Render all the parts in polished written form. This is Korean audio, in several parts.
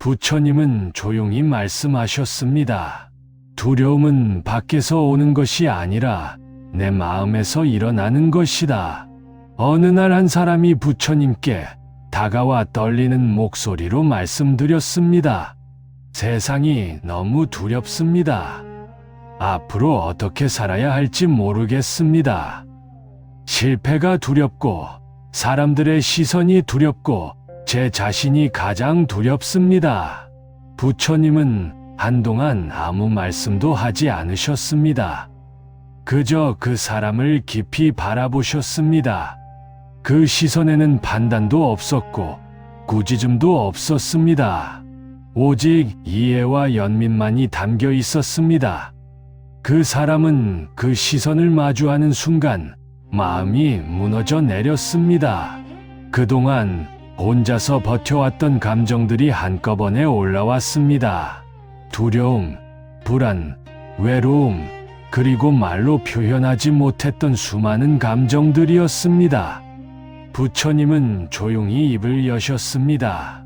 부처님은 조용히 말씀하셨습니다. 두려움은 밖에서 오는 것이 아니라 내 마음에서 일어나는 것이다. 어느 날 한 사람이 부처님께 다가와 떨리는 목소리로 말씀드렸습니다. 세상이 너무 두렵습니다. 앞으로 어떻게 살아야 할지 모르겠습니다. 실패가 두렵고 사람들의 시선이 두렵고 제 자신이 가장 두렵습니다. 부처님은 한동안 아무 말씀도 하지 않으셨습니다. 그저 그 사람을 깊이 바라보셨습니다. 그 시선에는 판단도 없었고 꾸짖음도 없었습니다. 오직 이해와 연민만이 담겨 있었습니다. 그 사람은 그 시선을 마주하는 순간 마음이 무너져 내렸습니다. 그동안 혼자서 버텨왔던 감정들이 한꺼번에 올라왔습니다. 두려움, 불안, 외로움, 그리고 말로 표현하지 못했던 수많은 감정들이었습니다. 부처님은 조용히 입을 여셨습니다.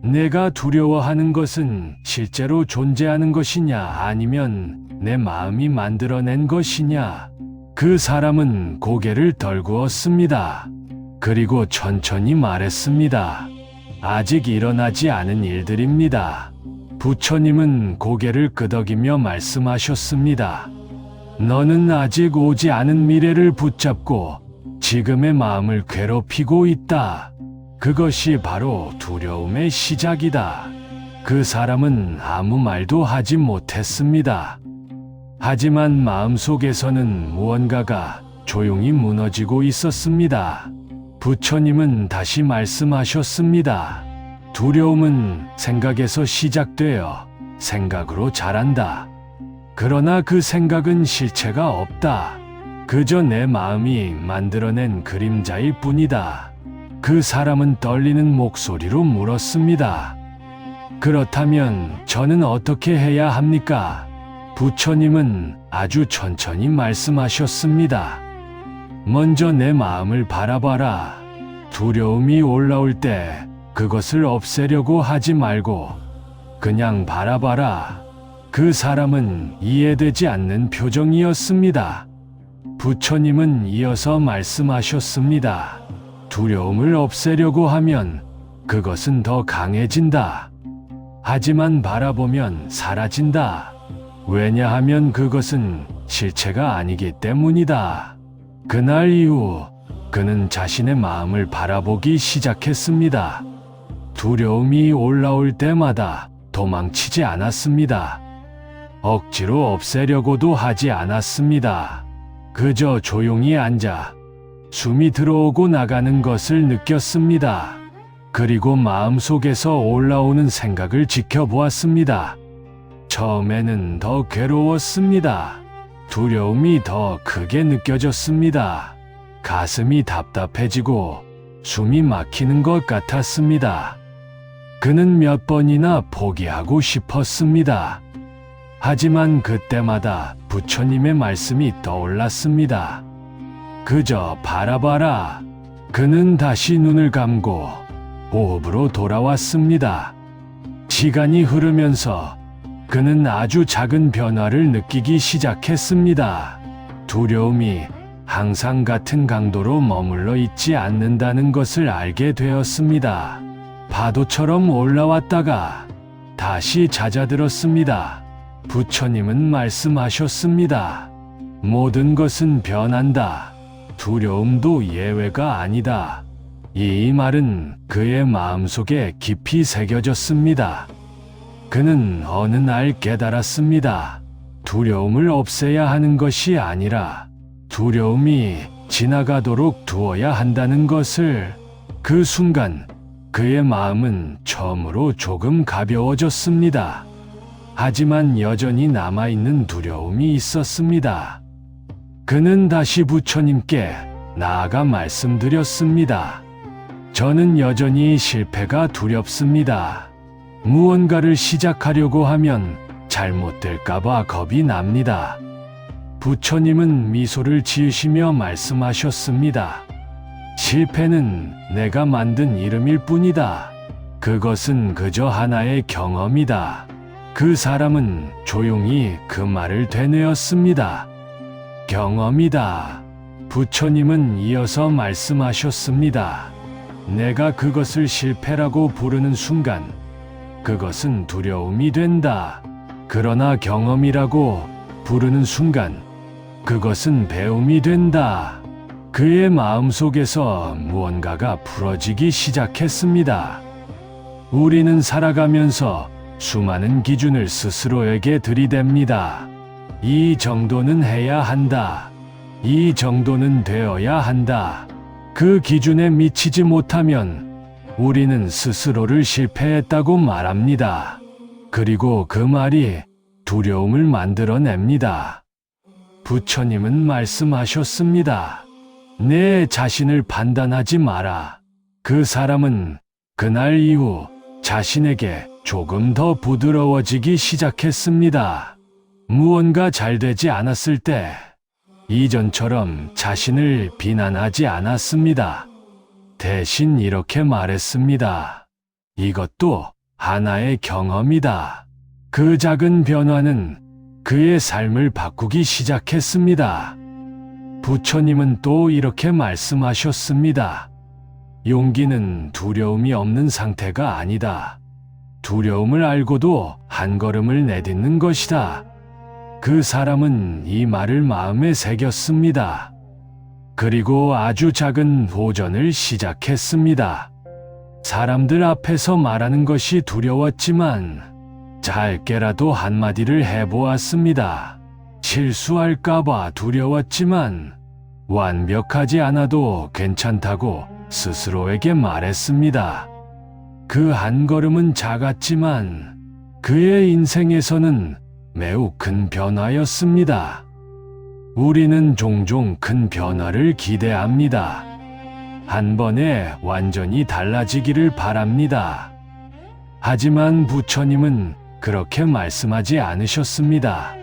내가 두려워하는 것은 실제로 존재하는 것이냐 아니면 내 마음이 만들어낸 것이냐? 그 사람은 고개를 떨구었습니다. 그리고 천천히 말했습니다. 아직 일어나지 않은 일들입니다. 부처님은 고개를 끄덕이며 말씀하셨습니다. 너는 아직 오지 않은 미래를 붙잡고 지금의 마음을 괴롭히고 있다. 그것이 바로 두려움의 시작이다. 그 사람은 아무 말도 하지 못했습니다. 하지만 마음속에서는 무언가가 조용히 무너지고 있었습니다. 부처님은 다시 말씀하셨습니다. 두려움은 생각에서 시작되어 생각으로 자란다. 그러나 그 생각은 실체가 없다. 그저 내 마음이 만들어낸 그림자일 뿐이다. 그 사람은 떨리는 목소리로 물었습니다. 그렇다면 저는 어떻게 해야 합니까? 부처님은 아주 천천히 말씀하셨습니다. 먼저 내 마음을 바라봐라. 두려움이 올라올 때 그것을 없애려고 하지 말고 그냥 바라봐라. 그 사람은 이해되지 않는 표정이었습니다. 부처님은 이어서 말씀하셨습니다. 두려움을 없애려고 하면 그것은 더 강해진다. 하지만 바라보면 사라진다. 왜냐하면 그것은 실체가 아니기 때문이다. 그날 이후 그는 자신의 마음을 바라보기 시작했습니다. 두려움이 올라올 때마다 도망치지 않았습니다. 억지로 없애려고도 하지 않았습니다. 그저 조용히 앉아 숨이 들어오고 나가는 것을 느꼈습니다. 그리고 마음속에서 올라오는 생각을 지켜보았습니다. 처음에는 더 괴로웠습니다. 두려움이 더 크게 느껴졌습니다. 가슴이 답답해지고 숨이 막히는 것 같았습니다. 그는 몇 번이나 포기하고 싶었습니다. 하지만 그때마다 부처님의 말씀이 떠올랐습니다. 그저 바라봐라. 그는 다시 눈을 감고 호흡으로 돌아왔습니다. 시간이 흐르면서 그는 아주 작은 변화를 느끼기 시작했습니다. 두려움이 항상 같은 강도로 머물러 있지 않는다는 것을 알게 되었습니다. 파도처럼 올라왔다가 다시 잦아들었습니다. 부처님은 말씀하셨습니다. 모든 것은 변한다. 두려움도 예외가 아니다. 이 말은 그의 마음속에 깊이 새겨졌습니다. 그는 어느 날 깨달았습니다. 두려움을 없애야 하는 것이 아니라 두려움이 지나가도록 두어야 한다는 것을. 그 순간 그의 마음은 처음으로 조금 가벼워졌습니다. 하지만 여전히 남아있는 두려움이 있었습니다. 그는 다시 부처님께 나아가 말씀드렸습니다. 저는 여전히 실패가 두렵습니다. 무언가를 시작하려고 하면 잘못될까봐 겁이 납니다. 부처님은 미소를 지으시며 말씀하셨습니다. 실패는 내가 만든 이름일 뿐이다. 그것은 그저 하나의 경험이다. 그 사람은 조용히 그 말을 되뇌었습니다. 경험이다. 부처님은 이어서 말씀하셨습니다. 내가 그것을 실패라고 부르는 순간, 그것은 두려움이 된다. 그러나 경험이라고 부르는 순간, 그것은 배움이 된다. 그의 마음속에서 무언가가 풀어지기 시작했습니다. 우리는 살아가면서 수많은 기준을 스스로에게 들이댑니다. 이 정도는 해야 한다. 이 정도는 되어야 한다. 그 기준에 미치지 못하면 우리는 스스로를 실패했다고 말합니다. 그리고 그 말이 두려움을 만들어냅니다. 부처님은 말씀하셨습니다. 내 자신을 판단하지 마라. 그 사람은 그날 이후 자신에게 조금 더 부드러워지기 시작했습니다. 무언가 잘 되지 않았을 때 이전처럼 자신을 비난하지 않았습니다. 대신 이렇게 말했습니다. 이것도 하나의 경험이다. 그 작은 변화는 그의 삶을 바꾸기 시작했습니다. 부처님은 또 이렇게 말씀하셨습니다. 용기는 두려움이 없는 상태가 아니다. 두려움을 알고도 한 걸음을 내딛는 것이다. 그 사람은 이 말을 마음에 새겼습니다. 그리고 아주 작은 도전을 시작했습니다. 사람들 앞에서 말하는 것이 두려웠지만 짧게라도 한마디를 해보았습니다. 실수할까봐 두려웠지만 완벽하지 않아도 괜찮다고 스스로에게 말했습니다. 그 한 걸음은 작았지만 그의 인생에서는 매우 큰 변화였습니다. 우리는 종종 큰 변화를 기대합니다. 한 번에 완전히 달라지기를 바랍니다. 하지만 부처님은 그렇게 말씀하지 않으셨습니다.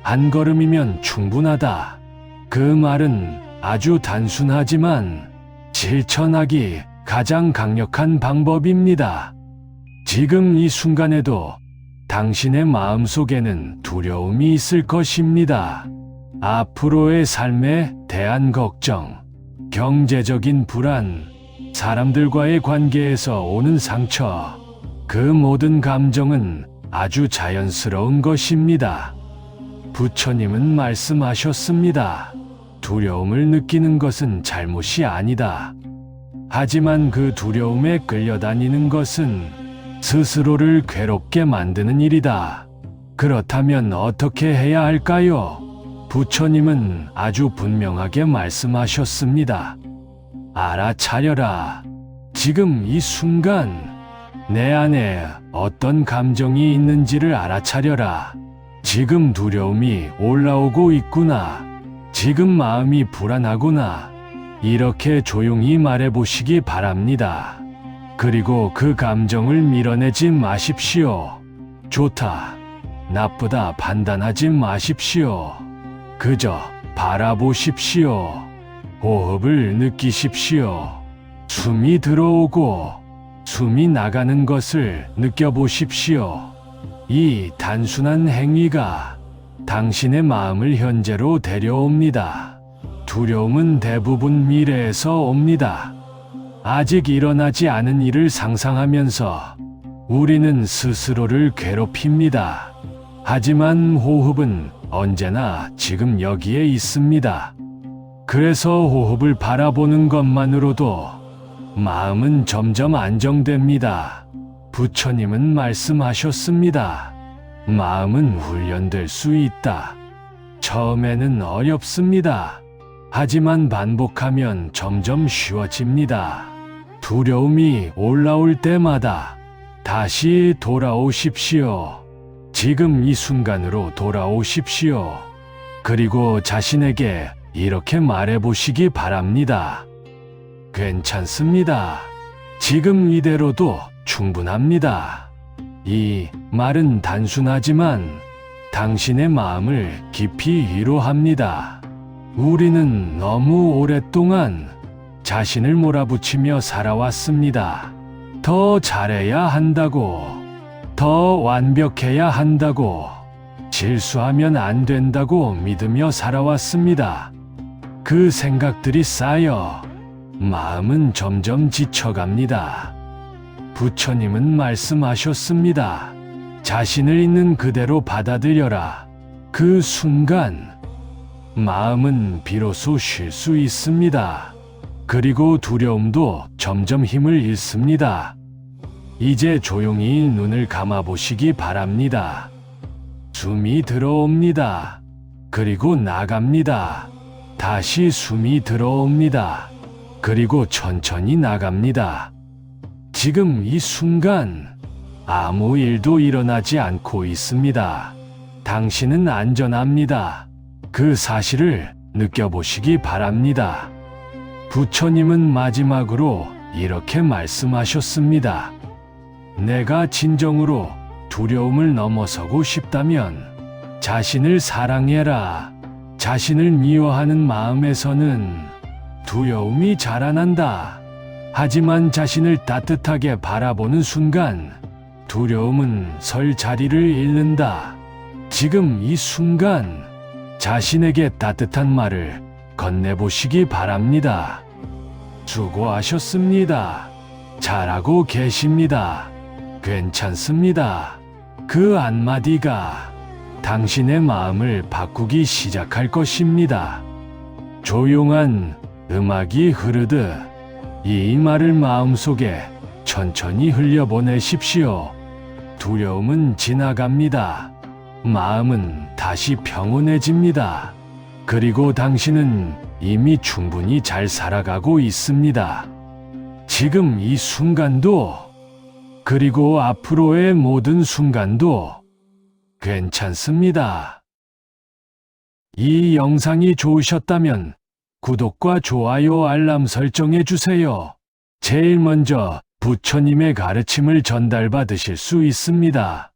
한 걸음이면 충분하다. 그 말은 아주 단순하지만 실천하기 가장 강력한 방법입니다. 지금 이 순간에도 당신의 마음속에는 두려움이 있을 것입니다. 앞으로의 삶에 대한 걱정, 경제적인 불안, 사람들과의 관계에서 오는 상처, 그 모든 감정은 아주 자연스러운 것입니다. 부처님은 말씀하셨습니다. 두려움을 느끼는 것은 잘못이 아니다. 하지만 그 두려움에 끌려다니는 것은 스스로를 괴롭게 만드는 일이다. 그렇다면 어떻게 해야 할까요? 부처님은 아주 분명하게 말씀하셨습니다. 알아차려라. 지금 이 순간 내 안에 어떤 감정이 있는지를 알아차려라. 지금 두려움이 올라오고 있구나. 지금 마음이 불안하구나. 이렇게 조용히 말해보시기 바랍니다. 그리고 그 감정을 밀어내지 마십시오. 좋다, 나쁘다 판단하지 마십시오. 그저 바라보십시오. 호흡을 느끼십시오. 숨이 들어오고 숨이 나가는 것을 느껴보십시오. 이 단순한 행위가 당신의 마음을 현재로 데려옵니다. 두려움은 대부분 미래에서 옵니다. 아직 일어나지 않은 일을 상상하면서 우리는 스스로를 괴롭힙니다. 하지만 호흡은 언제나 지금 여기에 있습니다. 그래서 호흡을 바라보는 것만으로도 마음은 점점 안정됩니다. 부처님은 말씀하셨습니다. 마음은 훈련될 수 있다. 처음에는 어렵습니다. 하지만 반복하면 점점 쉬워집니다. 두려움이 올라올 때마다 다시 돌아오십시오. 지금 이 순간으로 돌아오십시오. 그리고 자신에게 이렇게 말해보시기 바랍니다. 괜찮습니다. 지금 이대로도 충분합니다. 이 말은 단순하지만 당신의 마음을 깊이 위로합니다. 우리는 너무 오랫동안 자신을 몰아붙이며 살아왔습니다. 더 잘해야 한다고, 더 완벽해야 한다고, 실수하면 안 된다고 믿으며 살아왔습니다. 그 생각들이 쌓여 마음은 점점 지쳐갑니다. 부처님은 말씀하셨습니다. 자신을 있는 그대로 받아들여라. 그 순간 마음은 비로소 쉴 수 있습니다. 그리고 두려움도 점점 힘을 잃습니다. 이제 조용히 눈을 감아보시기 바랍니다. 숨이 들어옵니다. 그리고 나갑니다. 다시 숨이 들어옵니다. 그리고 천천히 나갑니다. 지금 이 순간 아무 일도 일어나지 않고 있습니다. 당신은 안전합니다. 그 사실을 느껴보시기 바랍니다. 부처님은 마지막으로 이렇게 말씀하셨습니다. 내가 진정으로 두려움을 넘어서고 싶다면 자신을 사랑해라. 자신을 미워하는 마음에서는 두려움이 자라난다. 하지만 자신을 따뜻하게 바라보는 순간 두려움은 설 자리를 잃는다. 지금 이 순간 자신에게 따뜻한 말을 건네보시기 바랍니다. 수고하셨습니다. 잘하고 계십니다. 괜찮습니다. 그 한마디가 당신의 마음을 바꾸기 시작할 것입니다. 조용한 음악이 흐르듯 이 말을 마음속에 천천히 흘려보내십시오. 두려움은 지나갑니다. 마음은 다시 평온해집니다. 그리고 당신은 이미 충분히 잘 살아가고 있습니다. 지금 이 순간도, 그리고 앞으로의 모든 순간도 괜찮습니다. 이 영상이 좋으셨다면 구독과 좋아요, 알람 설정해 주세요. 제일 먼저 부처님의 가르침을 전달받으실 수 있습니다.